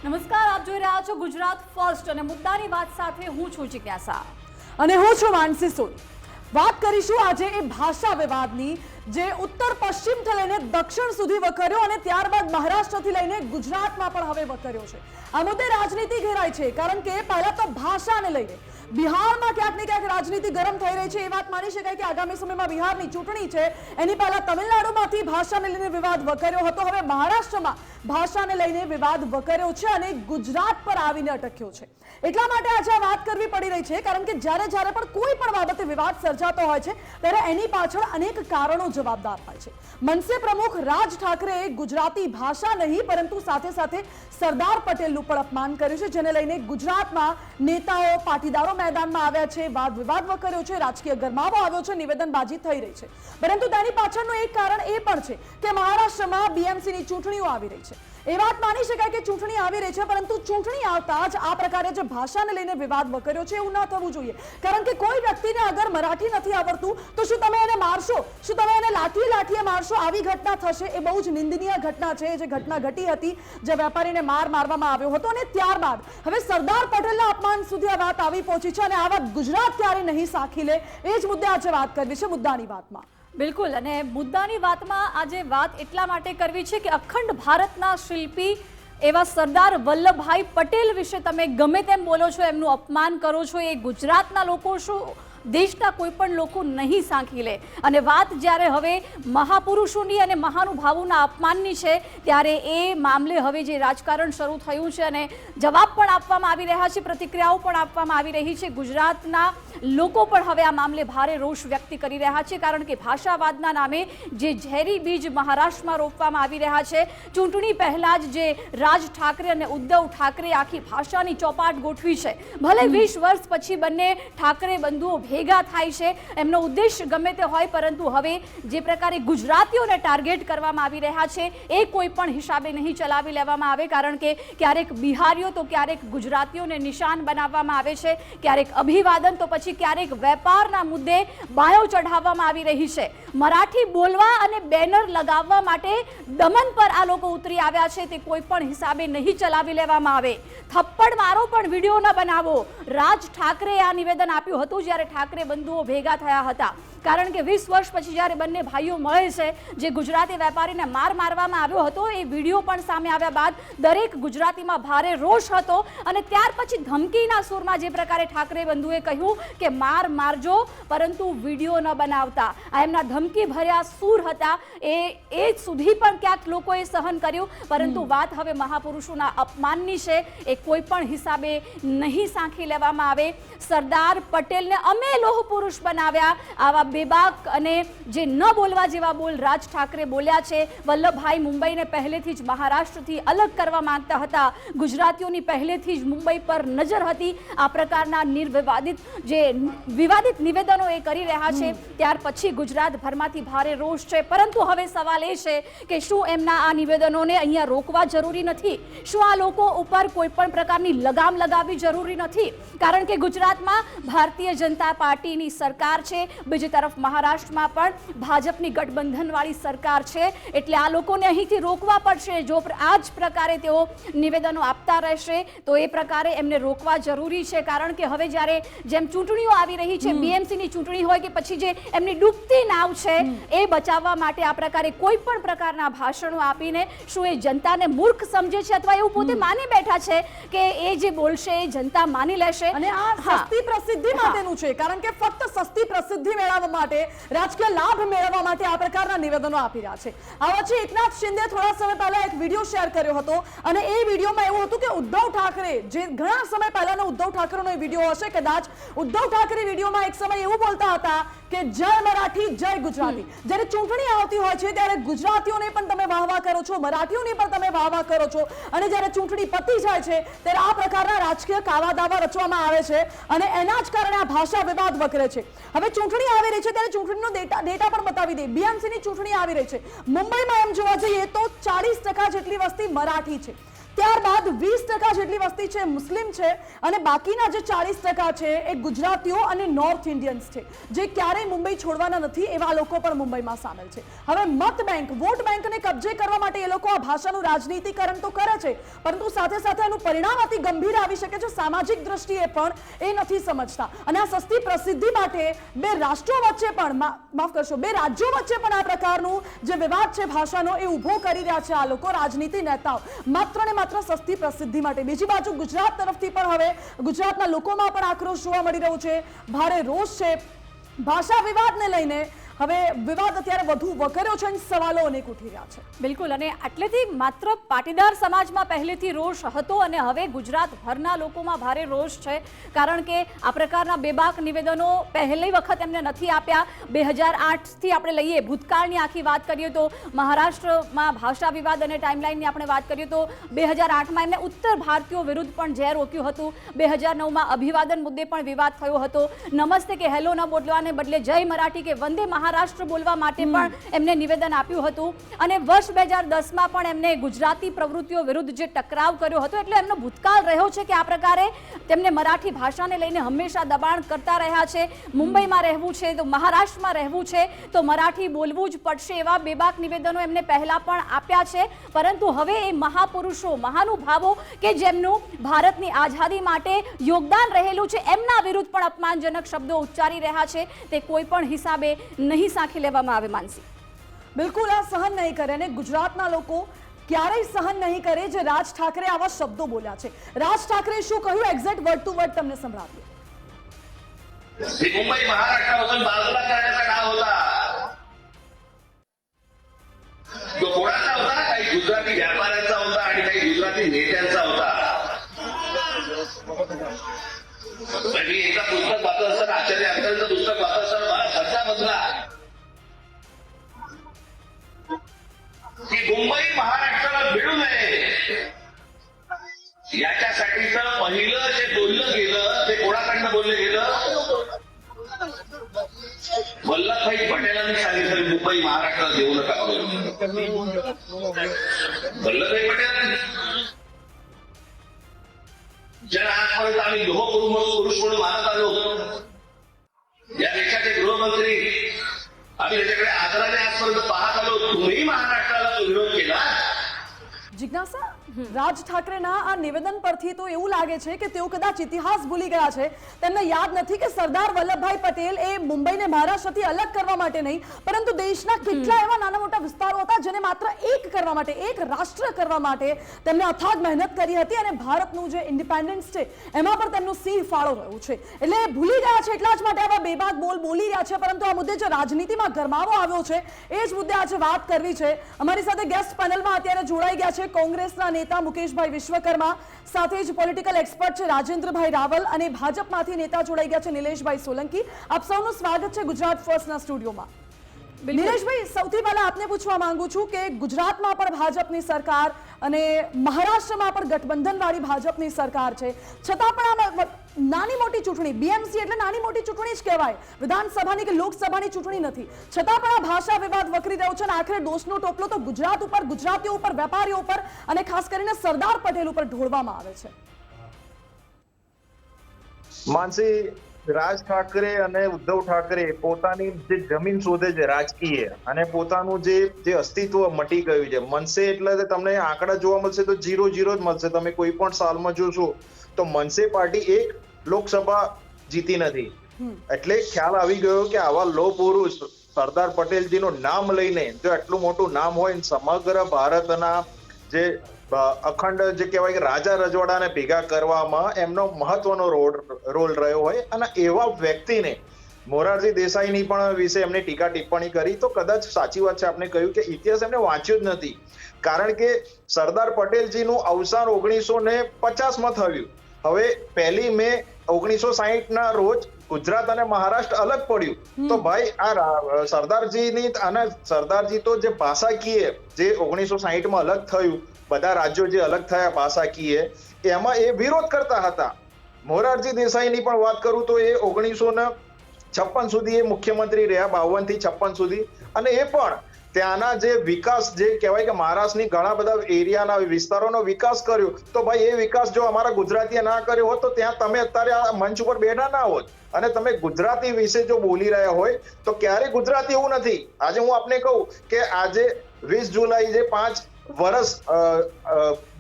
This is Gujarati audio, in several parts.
નમસ્કાર, આપ જોઈ રહ્યા છો ગુજરાત ફર્સ્ટ અને મુદ્દાની વાત સાથે હું છું જિજ્ઞાસા અને હું છું માનસી સોની। વાત કરીશું આજે એ ભાષા વિવાદની જે ઉત્તર પશ્ચિમથી લઈને દક્ષિણ સુધી વકર્યો અને ત્યારબાદ મહારાષ્ટ્રથી લઈને ગુજરાતમાં પણ હવે વકર્યો છે। આ મુદ્દે રાજનીતિ ઘેરાય છે કારણ કે પહેલા તો ભાષાને લઈને બિહારમાં ક્યાંક ને ક્યાંક રાજનીતિ ગરમ થઈ રહી છે। એ વાત માની શકાય કે આગામી સમયમાં બિહારની ચૂંટણી છે, એની પહેલા તમિલનાડુમાંથી ભાષાને લઈને વિવાદ વકર્યો હતો, હવે મહારાષ્ટ્રમાં ભાષાને લઈને વિવાદ વકર્યો છે અને ગુજરાત પર આવીને અટક્યો છે। એટલા માટે આજે આ વાત કરવી પડી રહી છે કારણ કે જ્યારે પણ કોઈ પણ બાબતે વિવાદ સર્જાતો હોય છે ત્યારે એની પાછળ અનેક કારણો જવાબદાર હોય છે। મનસે પ્રમુખ રાજ ઠાકરેએ ગુજરાતી ભાષા નહીં પરંતુ સાથે સાથે સરદાર પટેલનું પણ અપમાન કર્યું છે, જેને લઈને ગુજરાતમાં નેતાઓ પાટીદારો मैदाનમાં આવ્યા છે, વાદ વિવાદ વકર્યો છે, રાજકીય ગરમાવો આવ્યો છે, નિવેદનબાજી થઈ રહી છે। પરંતુ તેની પાછળનું એક કારણ એ પણ છે કે મહારાષ્ટ્રમાં બીએમસીની ચૂંટણીઓ આવી રહી છે। એ વાત માની શકાય કે ચૂંટણી આવી રહી છે પરંતુ ચૂંટણી આવતા જ આ પ્રકારે જે ભાષાને લઈને વિવાદ વકર્યો છે એવું ન થવું જોઈએ કારણ કે કોઈ વ્યક્તિને અગર મરાઠી નથી આવડતું તો શું તમે એને મારશો, શું તમે એને લાઠીએ મારશો? આવી ઘટના થશે એ બહુ જ નિંદનીય ઘટના છે। જે ઘટના ઘટી હતી, જે વેપારીને મારવામાં આવ્યો હતો અને ત્યારબાદ હવે સરદાર પટેલના અપમાન સુધી આ વાત આવી પહોંચી છે અને આ વાત ગુજરાત ક્યારે નહીં સાખી લે એ જ મુદ્દે આજે વાત કરવી છે મુદ્દાની વાતમાં। બિલકુલ, અને મુદ્દાની વાતમાં આજે વાત એટલા માટે કરવી છે કે અખંડ ભારતના શિલ્પી એવા સરદાર વલ્લભભાઈ પટેલ વિશે તમે ગમે તેમ બોલો છો, એમનું અપમાન કરો છો, એ ગુજરાતના લોકો શું દેશના કોઈ પણ લોકો નહીં સાંખી લે। અને વાત જ્યારે હવે મહાપુરુષોની અને મહાનુભાવોના અપમાનની છે ત્યારે એ મામલે હવે જે રાજકારણ શરૂ થયું છે અને જવાબ પણ આપવામાં આવી રહ્યા છે, પ્રતિક્રિયાઓ પણ આપવામાં આવી રહી છે। ગુજરાતના લોકો પણ હવે આ મામલે ભારે રોષ વ્યક્ત કરી રહ્યા છે કારણ કે ભાષાવાદના નામે જે ઝેરી બીજ મહારાષ્ટ્રમાં રોપવામાં આવી રહ્યા છે, ચૂંટણી પહેલા જ જે રાજ ઠાકરે અને ઉદ્ધવ ઠાકરે આખી ભાષાની ચોપાટ ગોઠવી છે। ભલે 20 વર્ષ પછી બંને ઠાકરે બંધુઓ ભેગા થાય છે, એમનો ઉદ્દેશ ગમે તે હોય પરંતુ હવે જે પ્રકારે ગુજરાતીઓને ટાર્ગેટ કરવામાં આવી રહ્યા છે એ કોઈ પણ હિસાબે નહીં ચલાવી લેવામાં આવે કારણ કે ક્યારેક બિહારીઓ તો ક્યારેક ગુજરાતીઓને નિશાન બનાવવામાં આવે છે, ક્યારેક અભિવાદન તો પછી ક્યારેક વેપારના મુદ્દે બાયો ચઢાવવામાં આવી રહી છે। મરાઠી બોલવા અને બેનર લગાવવા માટે દમન પર આ લોકો ઉતરી આવ્યા છે, તે કોઈ પણ હિસાબે નહીં ચલાવી લેવામાં આવે। થપ્પડ મારો પણ વિડીયો ન બનાવો, રાજ ઠાકરેએ આ નિવેદન આપ્યું હતું જ્યારે ઠાકરે બંધુઓ ભેગા થયા હતા કારણ કે 20 વર્ષ પછી જ્યારે બંને ભાઈઓ મળે છે, જે ગુજરાતી વેપારીને મારવામાં આવ્યો હતો એ વિડીયો પણ સામે આવ્યા બાદ દરેક ગુજરાતીમાં ભારે રોષ હતો અને ત્યાર પછી ધમકીના સૂરમાં જે પ્રકારે ઠાકરે બંધુએ કહ્યું કે મારજો પરંતુ વિડીયો ન બનાવતા, આ એમના ધમકી ભર્યા સૂર હતા। એ સુધી પણ ક્યાંક લોકોએ સહન કર્યું પરંતુ વાત હવે મહાપુરુષોના અપમાનની છે, એ કોઈ પણ હિસાબે નહીં સાંખી લેવામાં આવે। સરદાર પટેલને અમે લોહ પુરુષ બનાવ્યા, આવા બેબાક અને જે ન બોલવા જેવા બોલ રાજ ઠાકરે બોલ્યા છે। વલ્લભભાઈ મુંબઈને પહેલેથી જ મહારાષ્ટ્રથી અલગ કરવા માંગતા હતા, ગુજરાતીઓની પહેલેથી જ મુંબઈ પર નજર હતી। આ પ્રકારના વિવાદિત નિવેદનો એ કરી રહ્યા છે, ત્યાર પછી ગુજરાતભરમાંથી ભારે રોષ છે પરંતુ હવે સવાલ એ છે કે શું એમના આ નિવેદનોને અહીંયા રોકવા જરૂરી નથી? શું આ લોકો ઉપર કોઈ પણ પ્રકારની લગામ લગાવવી જરૂરી નથી? કારણ કે ગુજરાતમાં ભારતીય જનતા પાર્ટીની સરકાર છે, બીજી તરફ મહારાષ્ટ્રમાં પણ ભાજપની ગઠબંધનવાળી સરકાર છે, એટલે આ લોકોને અહીંથી રોકવા પડશે। જો આ જ પ્રકારે તેઓ નિવેદનો આપતા રહેશે તો એ પ્રકારે એમને રોકવા જરૂરી છે કારણ કે હવે જ્યારે જેમ ચૂંટણીઓ આવી રહી છે, બીએમસીની ચૂંટણી હોય કે પછી જે એમની ડૂબતી નાવ છે એ બચાવવા માટે આ પ્રકારે કોઈ પણ પ્રકારના ભાષણો આપીને શું એ જનતાને મૂર્ખ સમજે છે અથવા એવું પોતે માની બેઠા છે કે એ જે બોલશે એ જનતા માની લેશે? અને આ સસ્તી પ્રસિદ્ધિ માટેનું છે કારણ કે ફક્ત સસ્તી પ્રસિદ્ધિ મેળવવા માટે, રાજકીય લાભ મેળવવા માટે આ પ્રકારના નિવેદનો આપી રહ્યા છે। આ વચ્ચે એકનાથ શિંદે થોડા સમય પહેલા એક વિડીયો શેર કર્યો હતો અને એ વિડીયોમાં એવું હતું કે ઉદ્ધવ ઠાકરે, જે ઘણા સમય પહેલાનો ઉદ્ધવ ઠાકરેનો એ વિડીયો હશે કદાચ, ઉદ્ધવ ઠાકરે વિડીયોમાં એક સમય એવું બોલતા હતા કે જય મરાઠી જય ગુજરાતી। જ્યારે ચૂંટણી આવતી હોય છે ત્યારે ગુજરાતીઓને પણ તમે વાહવા કરો છો, મરાઠીઓને પણ તમે વાહવા કરો છો અને જ્યારે ચૂંટણી પતી જાય છે ત્યારે આ પ્રકારના રાજકીય કાવા દાવા રચવામાં આવે છે અને એના જ કારણે આ ભાષા વિવાદ વકરે છે। હવે ચૂંટણી આવી રહી છે ત્યારે ચૂંટણીનો ડેટા પણ બતાવી દે, બીએમસીની ચૂંટણી આવી રહી છે, મુંબઈમાં એમ જોવા જઈએ તો 40% જેટલી વસ્તી મરાઠી છે। ત્યારબાદ 20% જેટલી વસ્તી છે મુસ્લિમ છે અને બાકીના જે 40% છે એ ગુજરાતીઓ અને નોર્થ ઇન્ડિયન્સ છે, જે ક્યારેય મુંબઈ છોડવાના નથી એવા લોકો પણ મુંબઈમાં સામેલ છે. હવે મત બેંક, વોટ બેંકને કબજે કરવા માટે એ લોકો આ ભાષાનું રાજનીતિકરણ તો કરે છે, પરંતુ સાથે સાથે એનું પરિણામ અતિ ગંભીર આવી શકે છે સામાજિક દ્રષ્ટિએ પણ, એ નથી સમજતા. અને આ સસ્તી પ્રસિદ્ધિ માટે બે રાષ્ટ્રો વચ્ચે પણ, માફ કરશો, બે રાજ્યો વચ્ચે પણ આ પ્રકારનું જે વિવાદ છે ભાષાનો એ ઊભો કરી રહ્યા છે આ લોકો, રાજનીતિ નેતાઓ, માત્ર ને માત્ર સસ્તી પ્રસિદ્ધિ માટે. બીજી બાજુ ગુજરાત તરફથી પણ હવે ગુજરાતના લોકોમાં પણ આક્રોશ જોવા મળી રહ્યો છે, ભારે રોષ છે ભાષા વિવાદને લઈને. હવે વિવાદ અત્યારે વધુ વકર્યો છે અને સવાલો અનેક ઉઠી રહ્યા છે. બિલકુલ, અને આટલેથી માત્ર પાટીદાર સમાજમાં પહેલેથી રોષ હતો અને હવે ગુજરાતભરના લોકોમાં ભારે રોષ છે, કારણ કે આ પ્રકારના બેબાક નિવેદનો પહેલી વખત એમને નથી આપ્યા. 2008થી આપણે લઈએ, ભૂતકાળની આખી વાત કરીએ તો મહારાષ્ટ્રમાં ભાષા વિવાદ અને ટાઈમલાઈનની આપણે વાત કરીએ તો 2008માં એમને ઉત્તર ભારતીયો વિરુદ્ધ પણ ઝેર રોક્યું હતું. 2009માં અભિવાદન મુદ્દે પણ વિવાદ થયો હતો. નમસ્તે કે હેલો ન બોલવાને બદલે જય મરાઠી કે વંદે મહારાષ્ટ્ર બોલવા માટે પણ એમને નિવેદન આપ્યું હતું. અને વર્ષ 2010માં પણ એમને ગુજરાતી પ્રવૃત્તિઓ વિરુદ્ધ જે ટકરાવ કર્યો હતો, એટલે એમનો ભૂતકાળ રહ્યો છે કે આ પ્રકારે તેમને મરાઠી ભાષાને લઈને હંમેશા દબાણ કરતા રહ્યા છે. મુંબઈમાં રહેવું છે તો મહારાષ્ટ્રમાં રહેવું છે તો મરાઠી બોલવું જ પડશે, એવા બેબાક નિવેદનો એમને પહેલા પણ આપ્યા છે. પરંતુ હવે એ મહાપુરુષો, મહાનુભાવો કે જેમનું ભારતની આઝાદી માટે યોગદાન રહેલું છે, એમના વિરુદ્ધ પણ અપમાનજનક શબ્દો ઉચ્ચારી રહ્યા છે. તે કોઈ પણ હિસાબે નહીં સાંખી લેવામાં આવે. માનસી, બિલકુલ આ સહન નહીં કરે અને ગુજરાતના લોકો ક્યારેય સહન નહીં કરે જે રાજ ઠાકરે આવા શબ્દો બોલ્યા છે. રાજ ઠાકરે શું કહ્યું એક્ઝેક્ટ વર્ડ ટુ વર્ડ તમને સંભળાવીએ. मुंबई महाराष्ट्रापासून बाजूला करण्याचा काळ होता. तो कोणाचा होता? काही गुजराती व्यापाऱ्यांचा होता आणि काही गुजराती नेत्यांचा होता. मी एका पुस्तक वाचत असताना, आचार्य अत्तरचं पुस्तक वाचत असताना मला धक्का बसला की मुंबई महाराष्ट्राला भिडू नये याच्यासाठीचं पहिलं जे बोललं गेलं ते कोणाकडनं बोललं गेलं? वल्लभभाई पटेलांनी सांगितलं मुंबई महाराष्ट्राला देऊ नका म्हणून. वल्लभभाई पटेलांनी, ज्यांना आजपर्यंत आम्ही लोह पुरुष म्हणून मानत आलो, या देशाचे गृहमंत्री, आम्ही त्याच्याकडे आदराने आजपर्यंत पाहत आलो, तुम्ही महाराष्ट्राला तो विरोध केला. જિજ્ઞાસા, રાજ ઠાકરેના આ નિવેદન પરથી તો એવું લાગે છે કે તેઓ કદાચ ઇતિહાસ ભૂલી ગયા છે. તેમને યાદ નથી કે સરદાર વલ્લભભાઈ પટેલ એ મુંબઈને મહારાષ્ટ્રથી અલગ કરવા માટે નહીં, પરંતુ દેશના કેટલા એવા નાના મોટા વિસ્તારો હતા જેને માત્ર એક કરવા માટે, એક રાષ્ટ્ર કરવા માટે તેમને અથાગ મહેનત કરી હતી. અને ભારતનું જે ઇન્ડિપેન્ડન્સ છે એમાં પણ તેમનું સિંહ ફાળો રહ્યું છે. એટલે ભૂલી ગયા છે, એટલા જ માટે આવા બેબાદ બોલી રહ્યા છે. પરંતુ આ મુદ્દે જે રાજનીતિમાં ગરમાવો આવ્યો છે એ જ મુદ્દે આજે વાત કરવી છે. અમારી સાથે ગેસ્ટ પેનલમાં અત્યારે જોડાઈ ગયા છે કોંગ્રેસના નેતા મુકેશભાઈ વિશ્વકર્મા, સાથે જ પોલિટિકલ એક્સપર્ટ છે રાજેન્દ્રભાઈ રાવલ અને ભાજપમાંથી નેતા જોડાઈ ગયા છે નિલેશભાઈ સોલંકી. આપ સૌનું સ્વાગત છે ગુજરાત ફર્સ્ટના સ્ટુડિયોમાં. નિલેશભાઈ, સૌથી પહેલા આપને પૂછવા માંગુ છું કે ગુજરાતમાં પણ ભાજપની સરકાર અને મહારાષ્ટ્રમાં પણ ગઠબંધનવાળી ભાજપની સરકાર છે, છતાં પણ આમાં નાની મોટી ચૂંટણી, બીએમસી એટલે નાની મોટી ચૂંટણી જ કહેવાય, વિધાનસભાની કે લોકસભાની ચૂંટણી નથી, છતાં પણ આ ભાષા વિવાદ વકરી રહ્યો છે અને આખરે દોષનો ટોપલો તો ગુજરાત ઉપર, ગુજરાતીઓ ઉપર, વેપારીઓ ઉપર અને ખાસ કરીને સરદાર પટેલ ઉપર ઢોળવામાં આવે છે. માનસી, રાજ ઠાકરે અને ઉદ્ધવ ઠાકરે પોતાની જે જમીન શોધે છે રાજકીય, અને પોતાનું જે અસ્તિત્વ મટી ગયું છે. મનસે એટલે તમને આંકડા જોવા મળશે તો 0-0 જ મળશે. તમે કોઈ પણ સાલમાં જોશો તો મનસે પાર્ટી એક લોકસભા જીતી નથી. એટલે ખ્યાલ આવી ગયો કે આવા લોહ પુરુષ સરદાર પટેલજીનું નામ લઈને જો આટલું મોટું નામ હોય, સમગ્ર ભારતના જે અખંડ જે કહેવાય કે રાજા રજવાડાને ભેગા કરવામાં એમનો મહત્વનો રોલ રહ્યો હોય, અને એવા વ્યક્તિને મોરારજી દેસાઈની પણ વિશે એમને ટીકા ટિપ્પણી કરી તો કદાચ સાચી વાત છે. આપણે કહ્યું કે ઇતિહાસ એમને વાંચ્યો જ નથી, કારણ કે સરદાર પટેલજીનું અવસાન 1950માં થયું. હવે 1 મે 1960ના રોજ ગુજરાત અને મહારાષ્ટ્ર અલગ પડ્યું. તો ભાઈ આ સરદારજીની, અને સરદારજી તો જે ભાષાકીય જે 1960માં અલગ થયું, બધા રાજ્યો જે અલગ થયા ભાષાકીય, એમાં એ વિરોધ કરતા હતા. મોરારજી દેસાઈની પણ વાત કરું તો એ 1956 સુધી એ મુખ્યમંત્રી રહ્યા, 52 થી 56 સુધી, અને એ પણ ત્યાંના જે વિકાસ જે કહેવાય કે મહારાષ્ટ્રની ઘણા બધા એરિયાના વિસ્તારોનો વિકાસ કર્યો, તો ભાઈ એ વિકાસ જો અમારા ગુજરાતીએ ના કર્યો હોત તો ત્યાં તમે અત્યારે આ મંચ ઉપર બેઠા ના હોત. અને તમે ગુજરાતી વિશે જો બોલી રહ્યા હોય તો ક્યારે ગુજરાતી એવું નથી. આજે હું આપને કહું કે આજે 20 જુલાઈ જે 5 વર્ષ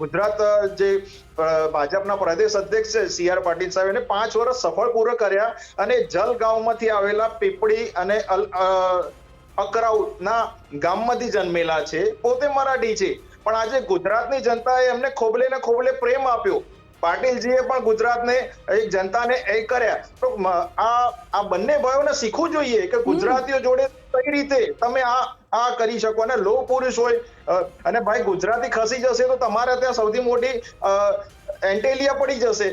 ગુજરાત જે ભાજપના પ્રદેશ અધ્યક્ષ છે CR પાટીલ સાહેબ, એને 5 વર્ષ સફળ પૂર્ણ કર્યા અને જલગાંવમાંથી આવેલા પીપળી અને અકરાઉના ગામમાંથી જન્મેલા છે, પોતે મરાઠી છે, પણ આજે ગુજરાતની જનતાએ એમને ખોબલે ને ખોબલે પ્રેમ આપ્યો. પાટીલજીએ પણ ગુજરાતને એક જનતાને એ કર્યા. તો આ બંને ભાઈઓને શીખવું જોઈએ કે ગુજરાતીઓ જોડે કઈ રીતે તમે આ કરી શકો. અને લોહ પુરુષ હોય અને ભાઈ ગુજરાતી ખસી જશે તો તમારે ત્યાં સૌથી મોટી એન્ટેલિયા પડી જશે.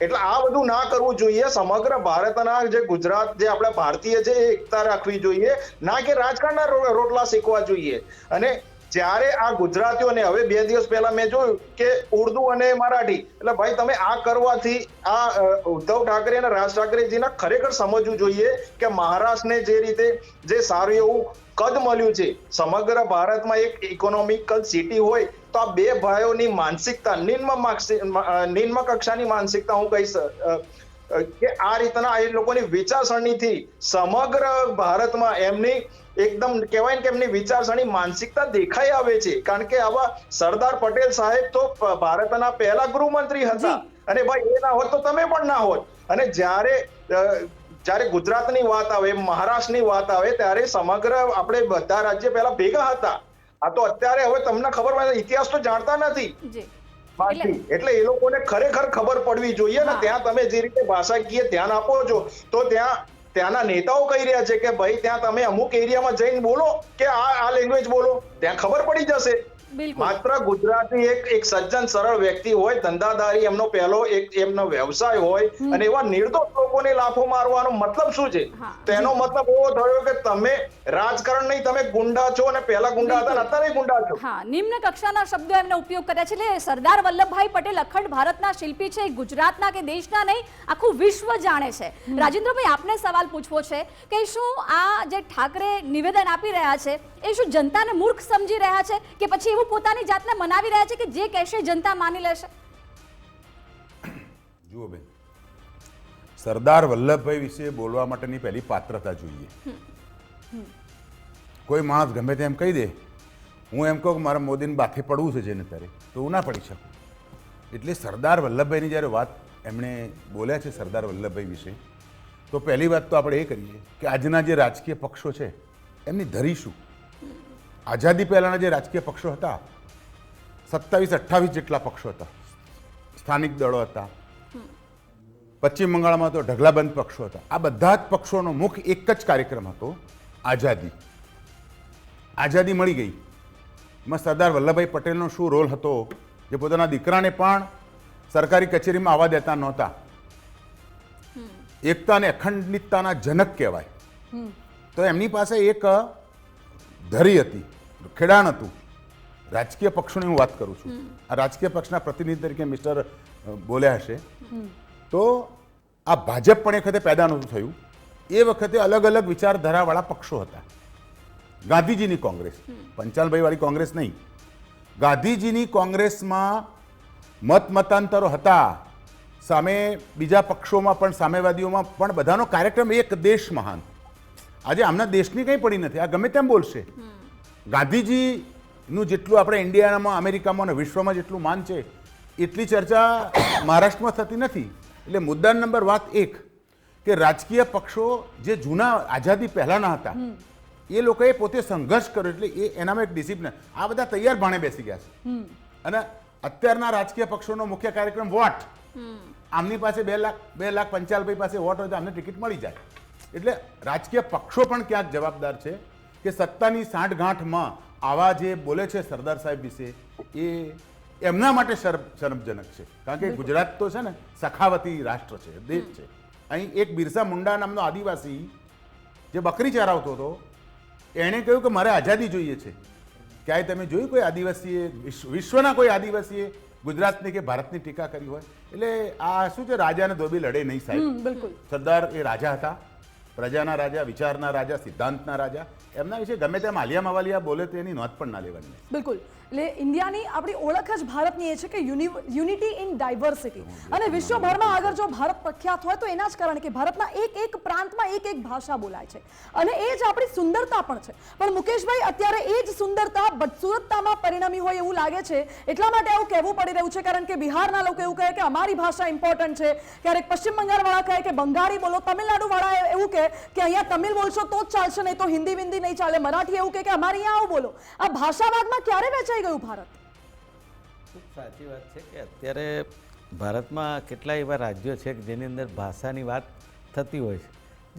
એટલે આ બધું ના કરવું જોઈએ. સમગ્ર ભારતના જે ગુજરાત જે આપણા ભારતીય છે એ એકતા રાખવી જોઈએ, ના કે રાજકારણના રોટલા શીખવા જોઈએ. અને જ્યારે આ ગુજરાતીઓને હવે 2 દિવસ પહેલા મેં જોયું કે ઉર્દુ અને મરાઠી, એટલે ભાઈ તમે આ કરવાથી આ ઉદ્ધવ ઠાકરે અને રાજ ઠાકરેજીના ખરેખર સમજવું જોઈએ કે મહારાષ્ટ્રને જે રીતે જે સારું એવું કદ મળ્યું છે, સમગ્ર ભારતમાં એક ઇકોનોમિકલ સિટી હોય તો આ બે ભાઈઓની માનસિકતા નિમ્ન કક્ષાની માનસિકતા હું કહીશ કે આ રીતના એ લોકોની વિચારસરણીથી સમગ્ર ભારતમાં એમની એકદમ કહેવાય કે એમની વિચારસરણી માનસિકતા દેખાઈ આવે છે. કારણ કે આવા સરદાર પટેલ સાહેબ તો ભારતના પહેલા ગૃહમંત્રી હતા અને ભાઈ એ ના હોત તો તમે પણ ના હોત. અને જ્યારે ગુજરાતની વાત આવે, મહારાષ્ટ્રની વાત આવે ત્યારે સમગ્ર આપણે બધા રાજ્ય પહેલા ભેગા હતા. આ તો અત્યારે હવે તમને ખબર પડે, ઇતિહાસ તો જાણતા નથી એટલે એ લોકોને ખરેખર ખબર પડવી જોઈએ. ને ત્યાં તમે જે રીતે ભાષાકીય ધ્યાન આપો છો તો ત્યાંના નેતાઓ કહી રહ્યા છે કે ભાઈ ત્યાં તમે અમુક એરિયામાં જઈને બોલો કે આ લેંગ્વેજ બોલો, ત્યાં ખબર પડી જશે. માત્ર ગુજરાતી એક સજ્જન સરળ વ્યક્તિ હોય, ધંધાદારી એમનો પહેલો એમનો વ્યવસાય હોય અને એવા નિર્દોષ લોકોને લાફો મારવાનો મતલબ શું છે? તો એનો મતલબ એવો થયો કે તમે રાજકારણ નહીં, તમે ગુંડા છો અને પહેલા ગુંડા હતા અત્યારે ગુંડા છો. હા, નિમ્ન કક્ષાના શબ્દો એમને ઉપયોગ કર્યા છે. એટલે સરદાર વલ્લભભાઈ પટેલ અખંડ ભારતના શિલ્પી છે, ગુજરાતના કે દેશના નહીં, આખું વિશ્વ જાણે છે. રાજેન્દ્રભાઈ, આપને સવાલ પૂછવો છે કે શું આ જે ઠાકરે નિવેદન આપી રહ્યા છે એ શું જનતાને મૂર્ખ સમજી રહ્યા છે કે પછી એવું પોતાની જાતને મનાવી રહ્યા છે કે જે કહેશે જનતા માની લેશે? જુઓ બેન, સરદાર વલ્લભભાઈ વિશે બોલવા માટેની પહેલી પાત્રતા જોઈએ. કોઈ માણસ ગમે તેમ કહી દે, હું એમ કહું કે મારા મોદીને બાથે પડવું છે જેને ત્યારે, તો હું ના પડી શકું. એટલે સરદાર વલ્લભભાઈની જ્યારે વાત એમણે બોલ્યા છે સરદાર વલ્લભભાઈ વિશે, તો પહેલી વાત તો આપણે એ કરીએ કે આજના જે રાજકીય પક્ષો છે એમની ધરી શું. આઝાદી પહેલાંના જે રાજકીય પક્ષો હતા 27-28 જેટલા પક્ષો હતા, સ્થાનિક દળો હતા, પશ્ચિમ બંગાળમાં તો ઢગલાબંધ પક્ષો હતા. આ બધા જ પક્ષોનો મુખ્ય એક જ કાર્યક્રમ હતો, આઝાદી. આઝાદી મળી ગઈ, એમાં સરદાર વલ્લભભાઈ પટેલનો શું રોલ હતો, જે પોતાના દીકરાને પણ સરકારી કચેરીમાં આવવા દેતા નહોતા. એકતા અને અખંડિતતાના જનક કહેવાય. તો એમની પાસે એક ધરી હતી, ખેડાણ હતું. રાજકીય પક્ષોની હું વાત કરું છું. આ રાજકીય પક્ષના પ્રતિનિધિ તરીકે મિસ્ટર બોલ્યા હશે. તો આ ભાજપ પણ એ વખતે પેદા નહોતું થયું. એ વખતે અલગ અલગ વિચારધારાવાળા પક્ષો હતા. ગાંધીજીની કોંગ્રેસ, પંચાલભાઈ વાળી કોંગ્રેસ નહીં, ગાંધીજીની કોંગ્રેસમાં મતાંતરો હતા. સામે બીજા પક્ષોમાં પણ, સામ્યવાદીઓમાં પણ બધાનો કાર્યક્રમ એક દેશ મહાન. આજે આમના દેશની કંઈ પડી નથી, આ ગમે તેમ બોલશે. ગાંધીજીનું જેટલું આપણે ઇન્ડિયામાં, અમેરિકામાં અને વિશ્વમાં જેટલું માન છે એટલી ચર્ચા મહારાષ્ટ્રમાં થતી નથી. એટલે મુદ્દા નંબર વાત એક કે રાજકીય પક્ષો જે જૂના આઝાદી પહેલાંના હતા એ લોકોએ પોતે સંઘર્ષ કર્યો, એટલે એ એનામાં એક ડિસિપ્લિન. આ બધા તૈયાર ભાણે બેસી ગયા છે. અને અત્યારના રાજકીય પક્ષોનો મુખ્ય કાર્યક્રમ વોટ. આમની પાસે 2 લાખ પંચાલભાઈ પાસે વોટ હોય તો આમને ટિકિટ મળી જાય. એટલે રાજકીય પક્ષો પણ ક્યાંક જવાબદાર છે કે સત્તાની સાંઠગાંઠમાં આવા જે બોલે છે સરદાર સાહેબ વિશે એ એમના માટે શરમજનક છે. કારણ કે ગુજરાત તો છે ને સખાવતી રાષ્ટ્ર છે, દેશ છે. અહીં એક બિરસા મુંડા નામનો આદિવાસી જે બકરી ચરાવતો હતો, એણે કહ્યું કે મારે આઝાદી જોઈએ છે. ક્યાંય તમે જોયું કોઈ આદિવાસીએ, વિશ્વના કોઈ આદિવાસીએ ગુજરાતની કે ભારતની ટીકા કરી હોય? એટલે આ શું છે, રાજા અને ધોબી લડે નહીં સાહેબ. બિલકુલ. સરદાર એ રાજા હતા, પ્રજાના રાજા, વિચારના રાજા, સિદ્ધાંતના રાજા. એમના વિશે ગમે તેમ આલિયા મવાલિયા બોલે તો એની નોંધ પણ ના લેવાની. બિલકુલ. એટલે ઇન્ડિયાની આપણી ઓળખ જ ભારતની એ છે કે યુનિટી ઇન ડાયવર્સિટી. અને વિશ્વભરમાં આગળ જો ભારત પ્રખ્યાત હોય તો એના જ કારણે કે ભારતના એક એક પ્રાંતમાં એક એક ભાષા બોલાય છે અને એ જ આપણી સુંદરતા પણ છે. પણ મુકેશભાઈ, અત્યારે એ જ સુંદરતા બદસુરતતામાં પરિણમી હોય એવું લાગે છે. એટલા માટે આવું કહેવું પડી રહ્યું છે કારણ કે બિહારના લોકો એવું કહે કે અમારી ભાષા ઇમ્પોર્ટન્ટ છે, ક્યારેક પશ્ચિમ બંગાળવાળા કહે કે બંગાળી બોલો, તમિલનાડુવાળા એવું કહે કે અહીંયા તમિલ બોલશો તો જ ચાલશે, નહીં તો હિન્દી વિન્દી નહીં ચાલે, મરાઠી એવું કહે કે અમારે અહીંયા આવું બોલો. આ ભાષાવાદમાં ક્યારે વેચાઈ ગયું ભારત? ખૂબ સાચી વાત છે કે અત્યારે ભારતમાં કેટલાય એવા રાજ્યો છે કે જેની અંદર ભાષાની વાત થતી હોય છે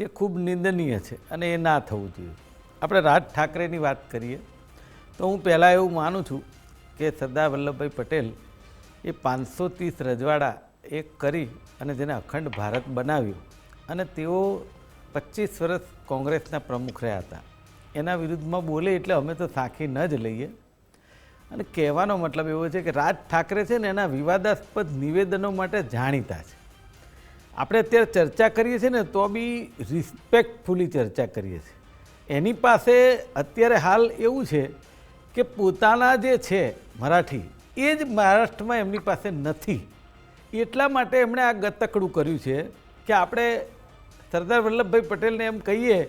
જે ખૂબ નિંદનીય છે અને એ ના થવું જોઈએ. આપણે રાજ ઠાકરેની વાત કરીએ તો હું પહેલાં એવું માનું છું કે સરદાર વલ્લભભાઈ પટેલ એ 530 રજવાડા એક કરી અને જેને અખંડ ભારત બનાવ્યું અને તેઓ 25 વર્ષ કોંગ્રેસના પ્રમુખ રહ્યા હતા. એના વિરુદ્ધમાં બોલે એટલે અમે તો સાંખી ન જ લઈએ. અને કહેવાનો મતલબ એવો છે કે રાજ ઠાકરે છે ને એના વિવાદાસ્પદ નિવેદનો માટે જાણીતા છે. આપણે અત્યારે ચર્ચા કરીએ છીએ ને તો બી રિસ્પેક્ટફુલી ચર્ચા કરીએ છીએ. એની પાસે અત્યારે હાલ એવું છે કે પોતાના જે છે મરાઠી એ જ મહારાષ્ટ્રમાં એમની પાસે નથી. એટલા માટે એમણે આ ગતકડું કર્યું છે કે આપણે સરદાર વલ્લભભાઈ પટેલને એમ કહીએ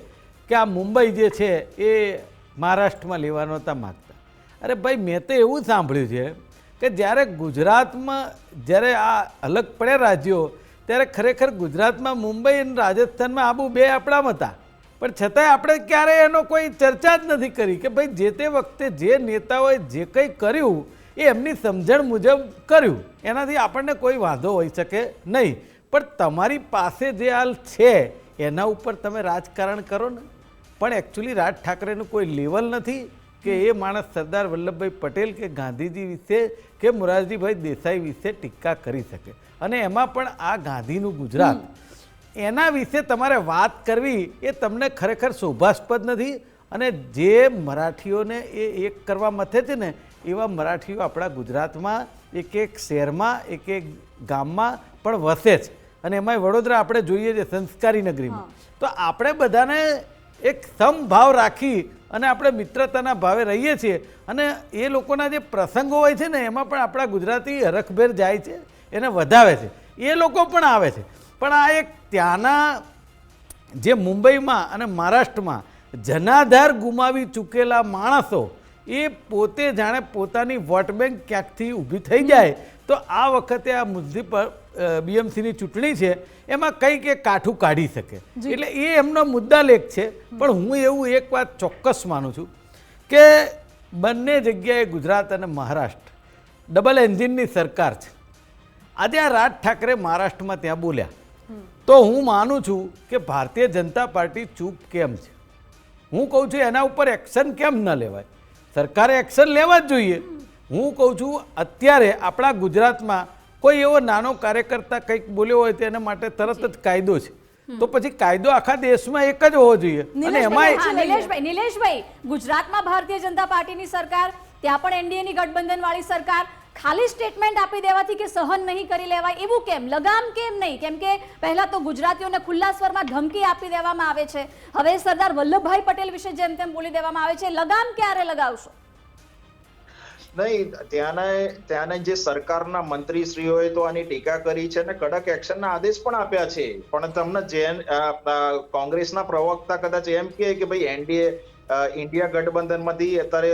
કે આ મુંબઈ જે છે એ મહારાષ્ટ્રમાં લેવા નહોતા માગતા. અરે ભાઈ, મેં તો એવું સાંભળ્યું છે કે જ્યારે ગુજરાતમાં જ્યારે આ અલગ પડ્યા રાજ્યો ત્યારે ખરેખર ગુજરાતમાં મુંબઈ અને રાજસ્થાનમાં આબુ બે આપણામાં હતા, પણ છતાંય આપણે ક્યારેય એનો કોઈ ચર્ચા જ નથી કરી કે ભાઈ જે તે વખતે જે નેતાઓએ જે કંઈ કર્યું એ એમની સમજણ મુજબ કર્યું, એનાથી આપણને કોઈ વાંધો હોઈ શકે નહીં. પણ તમારી પાસે જે હાલ છે એના ઉપર તમે રાજકારણ કરો ને. પણ એકચ્યુઅલી રાજ ઠાકરેનું કોઈ લેવલ નથી કે એ માણસ સરદાર વલ્લભભાઈ પટેલ કે ગાંધીજી વિશે કે મોરારજીભાઈ દેસાઈ વિશે ટીકા કરી શકે. અને એમાં પણ આ ગાંધીનું ગુજરાત, એના વિશે તમારે વાત કરવી એ તમને ખરેખર શોભાસ્પદ નથી. અને જે મરાઠીઓને એ એક કરવા મથે છે ને એવા મરાઠીઓ આપણા ગુજરાતમાં એક એક શહેરમાં એક એક ગામમાં પણ વસે છે. અને એમાંય વડોદરા આપણે જોઈએ છે સંસ્કારી નગરીમાં. તો આપણે બધાને એક સમભાવ રાખી અને આપણે મિત્રતાના ભાવે રહીએ છીએ. અને એ લોકોના જે પ્રસંગો હોય છે ને એમાં પણ આપણા ગુજરાતી હરખભેર જાય છે, એને વધાવે છે, એ લોકો પણ આવે છે. પણ આ એક ત્યાંના જે મુંબઈમાં અને મહારાષ્ટ્રમાં જનાધાર ગુમાવી ચૂકેલા માણસો એ પોતે જાણે પોતાની વોટ બેંક ક્યાંકથી ઊભી થઈ જાય તો આ વખતે આ મ્યુનિસિપલ બીએમસીની ચૂંટણી છે એમાં કંઈક એ કાઠું કાઢી શકે. એટલે એ એમનો મુદ્દા લેખ છે. પણ હું એવું એક વાત ચોક્કસ માનું છું કે બંને જગ્યાએ ગુજરાત અને મહારાષ્ટ્ર ડબલ એન્જિનની સરકાર છે. આજે આ રાજ ઠાકરે મહારાષ્ટ્રમાં ત્યાં બોલ્યા તો હું માનું છું કે ભારતીય જનતા પાર્ટી ચૂપ કેમ છે. હું કહું છું એના ઉપર એક્શન કેમ ન લેવાય? સરકારે એક્શન લેવા જ જોઈએ. હું કહું છું અત્યારે આપણા ગુજરાતમાં કોઈ એવો નાનો કાર્યકર્તા કંઈક બોલ્યો હોય તો એના માટે તરત જ કાયદો છે. તો પછી કાયદો આખા દેશમાં એક જ હોવો જોઈએ. અને એમાં નિલેશભાઈ, ગુજરાતમાં ભારતીય જનતા પાર્ટીની સરકાર, ત્યાં પણ એનડીએની ગઠબંધન વાળી સરકાર, ખાલી સ્ટેટમેન્ટ આપી દેવાથી કે સહન નહીં કરી લેવાય એવું કેમ? લગામ કેમ નહીં? કેમ કે પહેલા તો ગુજરાતીઓને ખુલ્લા સ્વરમાં ધમકી આપી દેવામાં આવે છે, હવે સરદાર વલ્લભભાઈ પટેલ વિશે જેમ તેમ બોલી દેવામાં આવે છે. લગામ ક્યારે લગાવશો? નહીં, ત્યાંના જે સરકારના મંત્રીશ્રીઓએ તો આની ટીકા કરી છે અને કડક એક્શનના આદેશ પણ આપ્યા છે. પણ તમને કોંગ્રેસના પ્રવક્તા કદાચ એમ કહે કે ભાઈ એનડીએ ઇન્ડિયા ગઠબંધનમાંથી અત્યારે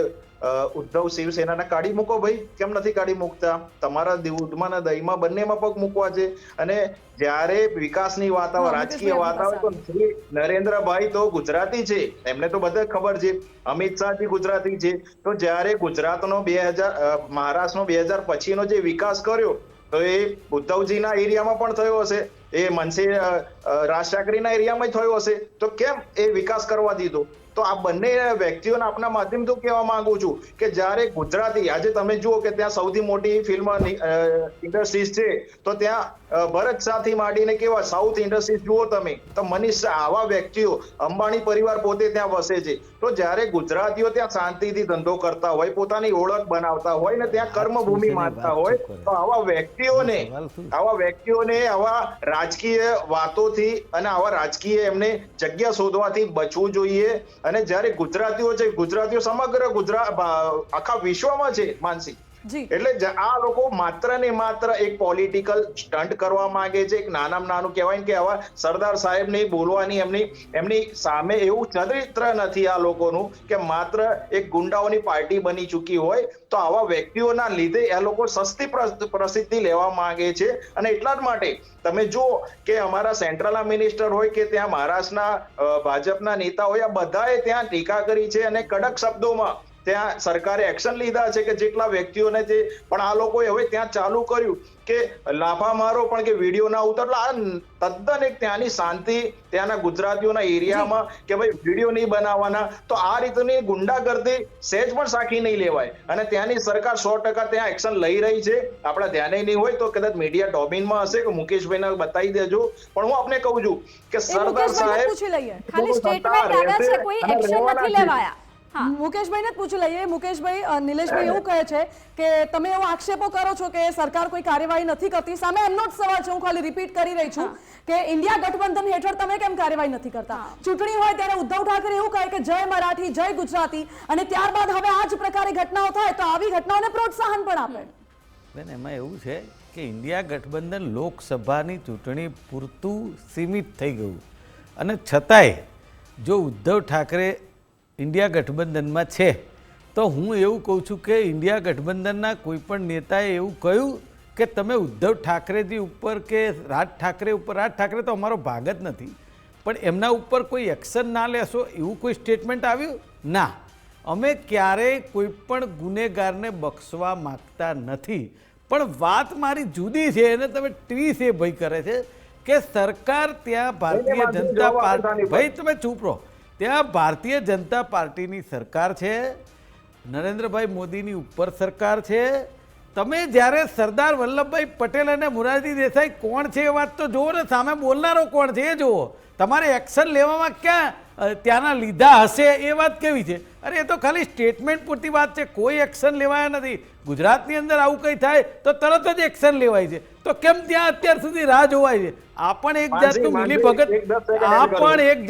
ઉદ્ધવ શિવસેનાને કાઢી મૂકો. ભાઈ કેમ નથી કાઢી મૂકતા? તમારા દૂધમાં ને દહીંમાં બંનેમાં પગ મૂકવા છે. અને જ્યારે વિકાસની વાત આવે, રાજકીય વાત આવે તો શ્રી નરેન્દ્રભાઈ તો ગુજરાતી છે, એમને તો બધા ખબર છે. અમિત શાહજી ગુજરાતી છે. તો જ્યારે ગુજરાતનો મહારાષ્ટ્રનો 2000 પછીનો જે વિકાસ કર્યો તો એ ઉદ્ધવજીના એરિયામાં પણ થયો હશે, એ મનસે રાજ ઠાકરેના એરિયામાં થયો હશે. તો કેમ એ વિકાસ કરવા દીધો? તો આ બંને વ્યક્તિઓને આપના માધ્યમથી કહેવા માંગુ છું કે જ્યારે ગુજરાતી, આજે તમે જુઓ કે ત્યાં સૌથી મોટી ફિલ્મ ઇન્ડસ્ટ્રીઝ છે તો ત્યાં ભરત શાહથી માંડીને કેવા સાઉથ ઇન્ડસ્ટ્રીઝ જુઓ તમે તો મનીષ શાહ, આવા વ્યક્તિઓ, અંબાણી પરિવાર પોતે ત્યાં વસે છે. તો જ્યારે ગુજરાતીઓ ત્યાં શાંતિથી ધંધો કરતા હોય, પોતાની ઓળખ બનાવતા હોય ને ત્યાં કર્મભૂમિ માનતા હોય, તો આવા વ્યક્તિઓને આવા રાજકીય વાતોથી અને આવા રાજકીય એમને જગ્યા શોધવાથી બચવું જોઈએ. અને જ્યારે ગુજરાતીઓ સમગ્ર આખા વિશ્વમાં છે માનસી, એટલે આ લોકો માત્ર ને માત્ર એક પોલિટિકલ સ્ટન્ટ કરવા માંગે છે. એક નાનામાં નાનું કહેવાય ને કે આવા સરદાર સાહેબ ને બોલવાની એમની સામે એવું ચરિત્ર નથી આ લોકોનું કે માત્ર એક ગુંડાઓની પાર્ટી બની ચૂકી હોય. તો આવા વ્યક્તિઓના લીધે આ લોકો સસ્તી પ્રસિદ્ધિ લેવા માંગે છે. અને એટલા જ માટે તમે જુઓ કે અમારા સેન્ટ્રલના મિનિસ્ટર હોય કે ત્યાં મહારાષ્ટ્રના ભાજપના નેતા હોય, આ બધાએ ત્યાં ટીકા કરી છે અને કડક શબ્દોમાં ત્યાં સરકારે એક્શન લીધા છે કે જેટલા વ્યક્તિઓને જે પણ આ લોકોએ હવે ત્યાં ચાલુ કર્યું કે લાફા મારો પણ કે વિડીયો ના ઉતારો. આ તદ્દન એક ત્યાંની શાંતિ, ત્યાંના ગુજરાતીઓના એરિયામાં કે ભાઈ વિડીયો નહીં બનાવવાના, તો આ રીતની ગુંડાગર્દી સહેજ પણ સાખી નહીં લેવાય. અને ત્યાંની સરકાર 100% ત્યાં એક્શન લઈ રહી છે. આપણા ધ્યાને નહીં હોય તો કદાચ મીડિયા ડોમિનમાં હશે કે મુકેશભાઈને બતાવી દેજો, પણ હું આપને કહું છું કે સરદાર સાહેબ ખાલી સ્ટેટમેન્ટ આવ્યા છે, કોઈ એક્શન નથી લેવાયા. મુકેશભાઈને જ પૂછી લઈએ. મુકેશભાઈ, નિલેશભાઈ એવું કહે છે કે તમે એવો આક્ષેપો કરો છો કે સરકાર કોઈ કાર્યવાહી નથી કરતી. સામે એમનો જ સવાલ છે, હું ખાલી રિપીટ કરી રહી છું કે ઇન્ડિયા ગઠબંધન હેઠળ તમે કેમ કાર્યવાહી નથી કરતા? ચૂંટણી હોય ત્યારે ઉદ્ધવ ઠાકરે એવું કહે કે જય મરાઠી, જય ગુજરાતી, અને ત્યારબાદ હવે આ જ પ્રકારે ઘટનાઓ થાય તો આવી ઘટનાઓને પ્રોત્સાહન પણ આપે. બેન, એમાં એવું છે કે ઇન્ડિયા ગઠબંધન લોકસભાની ચૂંટણી પૂરતું સીમિત થઈ ગયું, અને છતાંય જો ઉદ્ધવ ઠાકરે ઇન્ડિયા ગઠબંધનમાં છે તો હું એવું કહું છું કે ઇન્ડિયા ગઠબંધનના કોઈ પણ નેતાએ એવું કહ્યું કે તમે ઉદ્ધવ ઠાકરેજી ઉપર કે રાજ ઠાકરે તો અમારો ભાગ જ નથી, પણ એમના ઉપર કોઈ એક્શન ના લેશો એવું કોઈ સ્ટેટમેન્ટ આવ્યું? ના, અમે ક્યારેય કોઈ પણ ગુનેગારને બક્ષવા માગતા નથી. પણ વાત મારી જુદી છે, એને તમે ટ્વીસ એ ભય કરે છે કે સરકાર ત્યાં ભારતીય જનતા પાર્ટી, ભાઈ તમે ચૂપ રહો, ત્યાં ભારતીય જનતા પાર્ટીની સરકાર છે, નરેન્દ્રભાઈ મોદીની ઉપર સરકાર છે. તમે જ્યારે સરદાર વલ્લભભાઈ પટેલ અને મોરારજી દેસાઈ કોણ છે એ વાત તો જુઓ ને, સામે બોલનારો કોણ છે એ જુઓ. તમારે એક્શન લેવામાં ક્યાં ત્યાંના લીધા હશે એ વાત કેવી છે? અરે એ તો ખાલી સ્ટેટમેન્ટ પૂરતી વાત છે, કોઈ એક્શન લેવાયા નથી. ગુજરાતની અંદર આવું કંઈ થાય તો તરત જ એક્શન લેવાય છે, તો કેમ ત્યાં અત્યાર સુધી રાહ જોવાય છે? આ પણ એક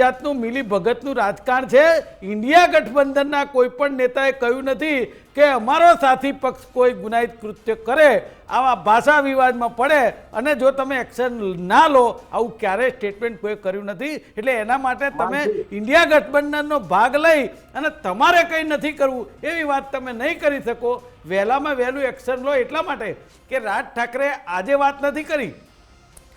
જાતનું મિલીભગતનું રાજકારણ છે. ઇન્ડિયા ગઠબંધનના કોઈ પણ નેતાએ કહ્યું નથી કે અમારો સાથી પક્ષ કોઈ ગુનાહિત કૃત્ય કરે, આવા ભાષા વિવાદમાં પડે અને જો તમે એક્શન ના લો, આવું ક્યારેય સ્ટેટમેન્ટ કોઈ કર્યું નથી. એટલે એના માટે તમે ઇન્ડિયા ગઠબંધનનો ભાગ લઈ અને તમારે કંઈ નથી કરવું એવી વાત તમે નહીં કરી શકો. વહેલામાં વહેલું એક્શન લો, એટલા માટે કે રાજ ઠાકરે આજે વાત નથી કરી,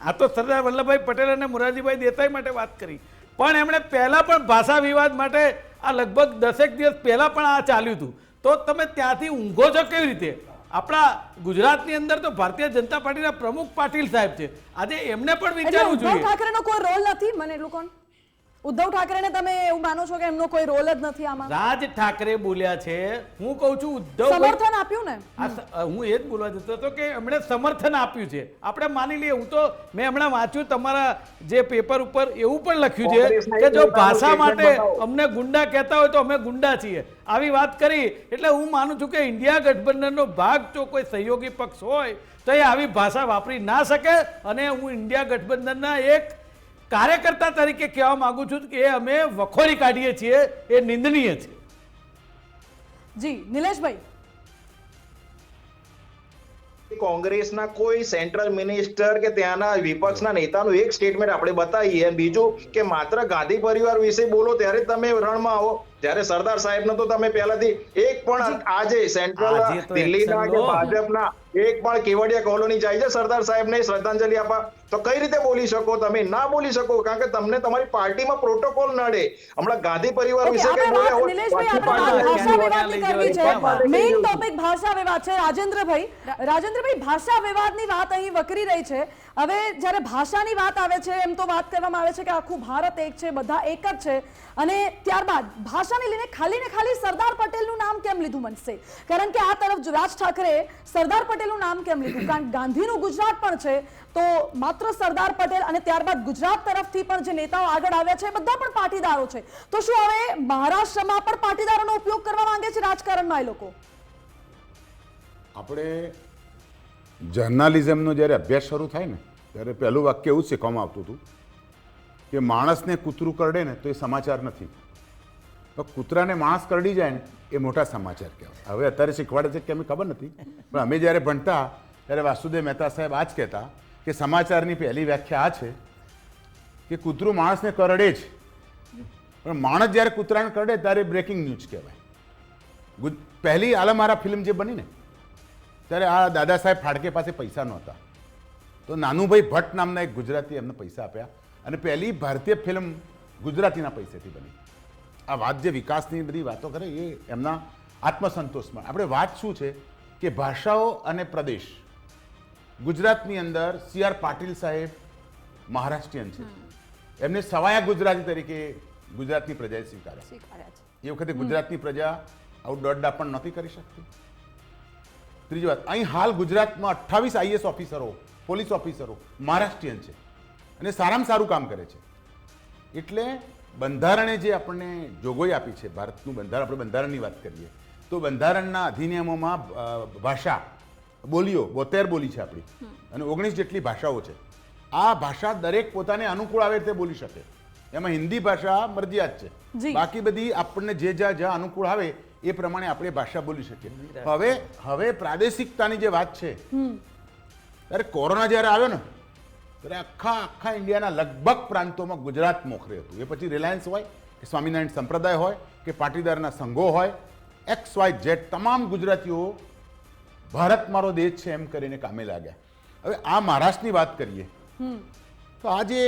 આ તો સરદાર વલ્લભભાઈ પટેલ અને મોરારજીભાઈ દેસાઈ માટે વાત કરી, પણ એમણે પહેલાં પણ ભાષા વિવાદ માટે આ લગભગ 10 દિવસ પહેલાં પણ આ ચાલ્યું હતું. તો તમે ત્યાંથી ઊંઘો છો કેવી રીતે? આપણા ગુજરાતની અંદર તો ભારતીય જનતા પાર્ટીના પ્રમુખ પાટીલ સાહેબ છે, આજે એમને પણ વિચારવું જોઈએ. ઉદ્ધવ ઠાકરેનો કોઈ રોલ નથી? મને એટલું કોણ, ઉદ્ધવ ઠાકરેને તમે એવું માનો છો કે એમનો કોઈ રોલ જ નથી આમાં? રાજ ઠાકરે બોલ્યા છે, હું કહું છું ઉદ્ધવ સમર્થન આપ્યું ને. હું એ જ બોલવા જતો હતો કે એમણે સમર્થન આપ્યું છે. આપણે માની લઈએ, હું તો મેં હમણાં વાંચ્યું તમારા જે પેપર ઉપર એવું પણ લખ્યું છે કે જો ભાષા માટે અમને ગુંડા કહેતા હોય તો અમે ગુંડા છીએ, આવી વાત કરી. એટલે હું માનું છું કે ઇન્ડિયા ગઠબંધનનો ભાગ જો કોઈ સહયોગી પક્ષ હોય તો એ આવી ભાષા વાપરી ના શકે. અને હું ઇન્ડિયા ગઠબંધનના એક કાર્યકર્તા તરીકે કહેવા માંગુ છું કે અમે વખોડી કાઢીએ છીએ, એ નિંદનીય છે. જી નિલેશભાઈ, કોંગ્રેસના કોઈ સેન્ટ્રલ મિનિસ્ટર કે ત્યાંના વિપક્ષના નેતાનું એક સ્ટેટમેન્ટ આપણે બતાવીએ, બીજું કે માત્ર ગાંધી પરિવાર વિશે બોલો ત્યારે તમે રણમાં આવો. જ્યારે સરદાર સાહેબનો તો તમે પહેલાથી એક પણ આજે સેન્ટ્રલ દિલ્હીના કે ભાજપના એક પણ કેવડિયા કોલોની જાય છે સરદાર સાહેબને શ્રદ્ધાંજલિ આપવા, તો કઈ રીતે બોલી શકો? તમે ના બોલી શકો, કારણ કે તમને તમારી પાર્ટીમાં પ્રોટોકોલ નડે. હમણાં ગાંધી પરિવાર વિશે કે બોલ્યા હોય. ભાષા વિવાદની કરવી છે, મેઇન ટોપિક ભાષા વિવાદ છે. રાજેન્દ્રભાઈ, ભાષા વિવાદની વાત અહીં વકરી રહી છે. હવે જ્યારે ભાષાની વાત આવે છે, એમ તો વાત કરવામાં આવે છે કે આખું ભારત એક છે, બધા એક જ છે, અને ત્યારબાદ ભાષાને લઈને ખાલી ને ખાલી સરદાર પટેલનું નામ કેમ લીધું બનશે? કારણ કે આ તરફ રાજ ઠાકરે સરદાર પટેલ પટેલનું નામ કેમ લીધું? કારણ ગાંધીનું ગુજરાત પણ છે, તો માત્ર સરદાર પટેલ અને ત્યારબાદ ગુજરાત તરફથી પણ જે નેતાઓ આગળ આવ્યા છે બધા પણ પાટીદારો છે. તો શું હવે મહારાષ્ટ્રમાં પણ પાટીદારોનો ઉપયોગ કરવા માંગે છે રાજકારણમાં એ લોકો? આપણે જર્નાલિઝમનો જ્યારે અભ્યાસ શરૂ થાય ને ત્યારે પહેલું વાક્ય એવું જ શીખવામાં આવતું હતું કે માણસને કૂતરું કરડે ને તો એ સમાચાર નથી, તો કૂતરાને માણસ કરડી જાય ને એ મોટા સમાચાર કહેવાય. હવે અત્યારે શીખવાડે છે કે અમને ખબર નથી, પણ અમે જ્યારે ભણતા ત્યારે વાસુદેવ મહેતા સાહેબ આ જ કહેતા કે સમાચારની પહેલી વ્યાખ્યા આ છે કે કૂતરું માણસને કરડે જ, પણ માણસ જ્યારે કૂતરાને કરડે ત્યારે બ્રેકિંગ ન્યૂઝ કહેવાય. પહેલી આલમારા ફિલ્મ જે બની ને ત્યારે આ દાદા સાહેબ ફાળકે પાસે પૈસા નહોતા, તો નાનુભાઈ ભટ્ટ નામના એક ગુજરાતી એમને પૈસા આપ્યા અને પહેલી ભારતીય ફિલ્મ ગુજરાતીના પૈસેથી બની. આ વાત જે વિકાસની બધી વાતો કરે એ એમના આત્મસંતોષમાં. આપણે વાત શું છે કે ભાષાઓ અને પ્રદેશ. ગુજરાતની અંદર CR પાટીલ સાહેબ મહારાષ્ટ્રીયન છે, એમને સવાયા ગુજરાતી તરીકે ગુજરાતની પ્રજાએ સ્વીકાર્યા. એ વખતે ગુજરાતની પ્રજા આવું દોડડા પણ નહોતી કરી શકતી. ત્રીજી વાત, અહીં હાલ ગુજરાતમાં 28 IAS ઓફિસરો, પોલીસ ઓફિસરો મહારાષ્ટ્રીયન છે અને સારામાં સારું કામ કરે છે. એટલે બંધારણે જે આપણને જોગવાઈ આપી છે, ભારતનું બંધારણ, આપણે બંધારણની વાત કરીએ તો બંધારણના અધિનિયમોમાં ભાષા, બોલીઓ 72 બોલી છે આપણી અને 19 જેટલી ભાષાઓ છે. આ ભાષા દરેક પોતાને અનુકૂળ આવે તે બોલી શકે. એમાં હિન્દી ભાષા મરજિયાત છે, બાકી બધી આપણને જે જ્યાં અનુકૂળ આવે એ પ્રમાણે આપણે ભાષા બોલી શકીએ. હવે પ્રાદેશિકતાની જે વાત છે, ત્યારે કોરોના જ્યારે આવ્યો ને ત્યારે આખા ઇન્ડિયાના લગભગ પ્રાંતોમાં ગુજરાત મોખરે હતું. એ પછી રિલાયન્સ હોય કે સ્વામિનારાયણ સંપ્રદાય હોય કે પાટીદારના સંઘો હોય, XYZ તમામ ગુજરાતીઓ ભારત મારો દેશ છે એમ કરીને કામે લાગ્યા. હવે આ મહારાષ્ટ્રની વાત કરીએ તો આજે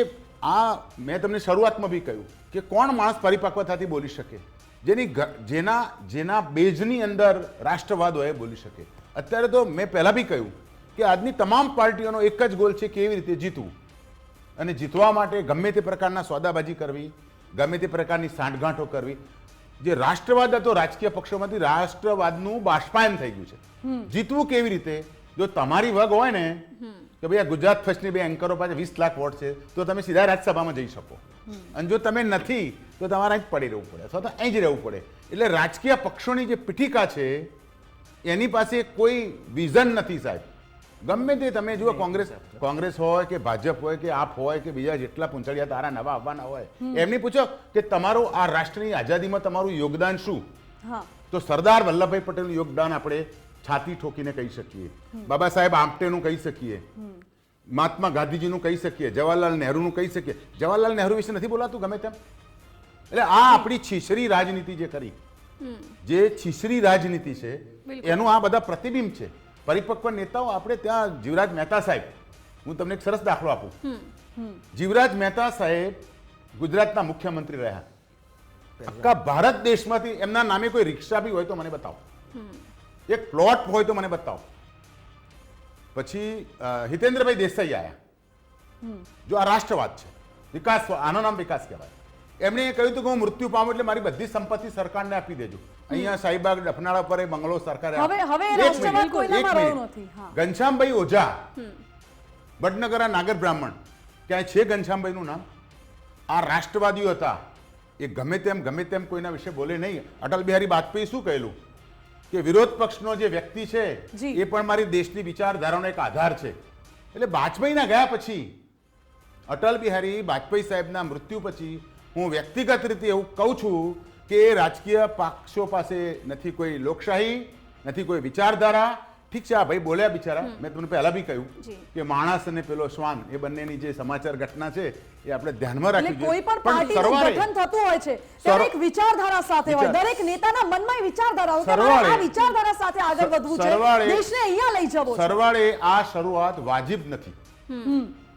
મેં તમને શરૂઆતમાં બી કહ્યું કે કોણ માણસ પરિપક્વતાથી બોલી શકે, જેના બેઝની અંદર રાષ્ટ્રવાદ હોય બોલી શકે. અત્યારે તો મેં પહેલાં બી કહ્યું કે આજની તમામ પાર્ટીઓનો એક જ ગોલ છે, કેવી રીતે જીતવું. અને જીતવા માટે ગમે તે પ્રકારના સોદાબાજી કરવી, ગમે તે પ્રકારની સાંઠગાંઠો કરવી. જે રાષ્ટ્રવાદ હતો રાજકીય પક્ષોમાંથી રાષ્ટ્રવાદનું બાષ્પાયન થઈ ગયું છે. જીતવું કેવી રીતે? જો તમારી વગ હોય ને કે ભાઈ આ ગુજરાત ફર્સ્ટની બે એન્કરો પાસે 20 લાખ વોટ છે તો તમે સીધા રાજ્યસભામાં જઈ શકો, અને જો તમે નથી તો તમારે અહીં જ પડી રહેવું પડે અથવા તો અહીં જ રહેવું પડે. એટલે રાજકીય પક્ષોની જે પીઠિકા છે એની પાસે કોઈ વિઝન નથી સાહેબ. ગમે તે તમે જુઓ, કોંગ્રેસ હોય કે ભાજપ હોય કે આપ હોય કે બીજા જેટલા પૂંછડિયા તારા નવા આવવાના હોય, એમની પૂછો કે તમારું આ રાષ્ટ્રની આઝાદીમાં તમારું યોગદાન શું? તો સરદાર વલ્લભભાઈ પટેલનું યોગદાન આપણે છાતી ઠોકીને કહી શકીએ, બાબા સાહેબ આમટેનું કહી શકીએ, મહાત્મા ગાંધીજીનું કહી શકીએ, જવાહરલાલ નહેરુનું કહી શકીએ. જવાહરલાલ નહેરુ વિશે નથી બોલાતું ગમે તેમ? એટલે આ આપણી છીછરી રાજનીતિ જે કરી, જે છીછરી રાજનીતિ છે એનું આ બધા પ્રતિબિંબ છે. પરિપક્વ નેતાઓ આપણે ત્યાં જીવરાજ મહેતા સાહેબ, હું તમને એક સરસ દાખલો આપું. જીવરાજ મહેતા સાહેબ ગુજરાતના મુખ્યમંત્રી રહ્યા. આખા ભારત દેશમાંથી એમના નામે કોઈ રિક્ષા બી હોય તો મને બતાવો, એક પ્લોટ હોય તો મને બતાવો. પછી હિતેન્દ્રભાઈ દેસાઈ આવ્યા. જો આ રાષ્ટ્રવાદ છે, વિકાસ, આનો નામ વિકાસ કહેવાય. એમણે કહ્યું હતું કે હું મૃત્યુ પામું એટલે મારી બધી સંપત્તિ સરકારને આપી દેજો. અહીંયા શાહીબાગ ડફનાળા પર બંગલો સરકારે. ઘનશ્યામભાઈ ઓઝા, વડનગરના નાગર બ્રાહ્મણ, ક્યાંય છે ઘનશ્યામભાઈનું નામ? આ રાષ્ટ્રવાદીઓ હતા. એ ગમે તેમ કોઈના વિશે બોલે નહીં. અટલ બિહારી વાજપેયી શું કહેલું કે વિરોધ પક્ષનો જે વ્યક્તિ છે એ પણ મારી દેશની વિચારધારાનો એક આધાર છે. એટલે વાજપેયીના ગયા પછી, અટલ બિહારી વાજપેયી સાહેબના મૃત્યુ પછી હું વ્યક્તિગત રીતે એવું કહું છું કે રાજકીય પક્ષો પાસે નથી કોઈ લોકશાહી, નથી કોઈ વિચારધારા. ઠીક છે, આ ભાઈ બોલ્યા બિચારા, મેં તમને પહેલા બી કહ્યું કે માણસ અને પેલો શ્વાન એ બંનેની જે સમાચાર ઘટના છે એ આપણે ધ્યાનમાં રાખવી જોઈએ. કોઈ પણ પાર્ટીનું ગઠન થતું હોય છે ત્યારે એક વિચારધારા સાથે હોય, દરેક નેતાના મનમાં વિચારધારા હોય કે આ વિચારધારા સાથે આગળ વધવું છે, દેશને અહીંયા લઈ જવો છે. સરવાળે આ શરૂઆત વાજિબ નથી.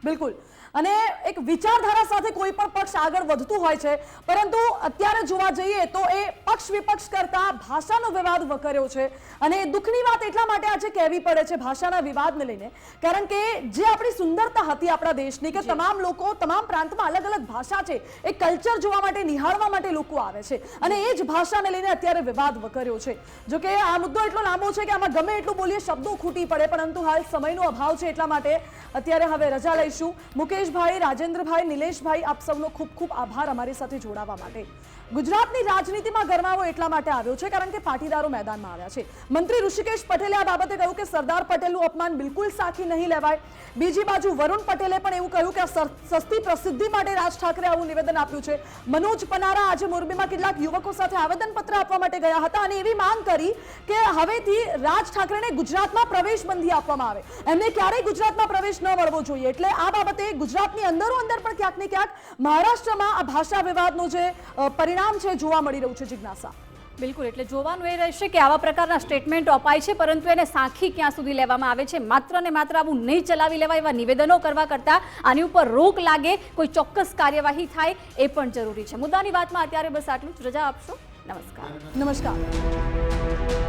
બિલકુલ. અને એક વિચારધારા સાથે કોઈ પણ પક્ષ આગળ વધતું હોય છે, પરંતુ અત્યારે જોવા જઈએ તો એ પક્ષ વિપક્ષ કરતા ભાષાનો વિવાદ વકર્યો છે. અને દુઃખની વાત એટલા માટે આજે કહેવી પડે છે ભાષાના વિવાદને લઈને, કારણ કે જે આપણી સુંદરતા હતી આપણા દેશની, કે તમામ લોકો તમામ પ્રાંતમાં અલગ અલગ ભાષા છે, એ કલ્ચર જોવા માટે નિહાળવા માટે લોકો આવે છે, અને એ જ ભાષાને લઈને અત્યારે વિવાદ વકર્યો છે. જો કે આ મુદ્દો એટલો લાંબો છે કે આમાં ગમે એટલું બોલીએ શબ્દો ખૂટી પડે, પરંતુ હાલ સમયનો અભાવ છે એટલા માટે અત્યારે હવે રજા લઈશું. મુકેશભાઈ, રાજેન્દ્રભાઈ, નિલેશભાઈ, આપ સૌનો ખૂબ ખૂબ આભાર અમારી સાથે જોડાવા માટે. ગુજરાતની રાજનીતિમાં ગરમાવો એટલા માટે આવ્યો છે કારણ કે પાટીદારો મેદાનમાં આવ્યા છે. મંત્રી ઋષિકેશ પટેલે આ બાબતે કહ્યું કે સરદાર પટેલનું અપમાન બિલકુલ સાખી નહીં લેવાય. બીજી બાજુ વરુણ પટેલે પણ એવું કહ્યું કે સસ્તી પ્રસિદ્ધિ માટે રાજ ઠાકરે આવું નિવેદન આપ્યું છે. મનોજ પનારા આજે મોરબીમાં કેટલાક યુવકો સાથે આવેદનપત્ર આપવા માટે ગયા હતા અને એવી માંગ કરી કે હવેથી રાજ ઠાકરેને ગુજરાતમાં પ્રવેશ બંધી આપવામાં આવે, એમને ક્યારેય ગુજરાતમાં પ્રવેશ ન મળવો જોઈએ. એટલે આ બાબતે ગુજરાતની અંદરો અંદર પણ ક્યાંક ને ક્યાંક મહારાષ્ટ્રમાં આ ભાષા વિવાદનું જે પરિણામ છે જોવા મળી રહ્યું છે. જિજ્ઞાસા, બિલકુલ, એટલે જોવાનું એ રહેશે કે આવા પ્રકારના સ્ટેટમેન્ટો અપાય છે, પરંતુ એને સાખી ક્યાં સુધી લેવામાં આવે છે. માત્ર ને માત્ર આવું નહીં ચલાવી લેવાય એવા નિવેદનો કરવા કરતાં આની ઉપર રોક લાગે, કોઈ ચોક્કસ કાર્યવાહી થાય એ પણ જરૂરી છે. મુદ્દાની વાતમાં અત્યારે બસ આટલું જ. રજા આપશો. નમસ્કાર. નમસ્કાર.